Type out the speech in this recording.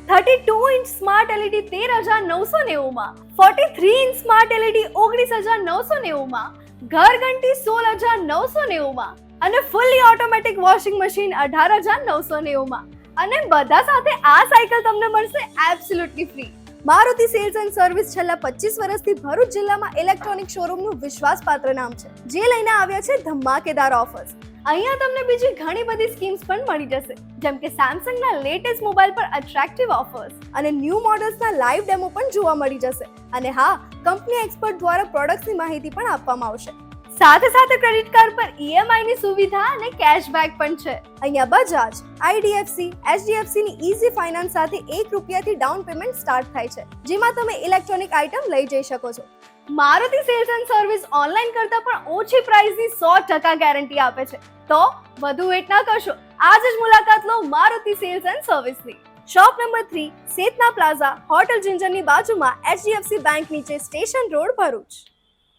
32 inch smart LED 13,990 માં, 43 inch smart LED 19,990 માં, ઘરઘંટી 16,990 માં અને ફૂલી ઓટોમેટિક વોશિંગ મશીન 18,990 માં. અને બધા સાથે આ સાયકલ તમને મળશે absolutely free. Maruti cells and service છેલ્લા 25 વર્ષથી ભરૂચ જિલ્લામાં ઇલેક્ટ્રોનિક શોરૂમનું વિશ્વાસપાત્ર નામ છે, જે લઈને આવ્યા છે ધમાકેદાર ઓફર્સ. અહીંયા તમને બીજી ઘણી બધી સ્કીમ્સ પણ મળી જશે, જેમ કે સેમસંગના લેટેસ્ટ મોબાઈલ પર અટ્રેક્ટિવ ઓફર્સ અને ન્યૂ મોડલ્સના લાઈવ ડેમો પણ જોવા મળી જશે. અને હા, કંપની એક્સપર્ટ દ્વારા પ્રોડક્ટ્સની માહિતી પણ આપવામાં આવશે. સાથે સાથે ક્રેડિટ કાર્ડ પર ઈએમઆઈ ની સુવિધા અને કેશબેક પણ છે. અહીંયા બજાજ, આઈડીએફસી, એચડીએફસી ની ઈઝી ફાઇનાન્સ સાથે ₹1 ડાઉન પેમેન્ટ સ્ટાર્ટ થાય છે, જેમાં તમે ઇલેક્ટ્રોનિક આઇટમ લઈ જઈ શકો છો. Maruti cells and service online કરતા પણ ઓછી પ્રાઇસની 100% ગેરંટી આપે છે. તો વધુ વેટ ના કરશો, આજે જ મુલાકાત લો મારુતિ સેલ્સ એન્ડ સર્વિસની. શોપ નંબર 3, સેતના પ્લાઝા, હોટલ જિંજરની બાજુમાં, એચડીએફસી બેંક નીચે, સ્ટેશન રોડ, ભરૂચ.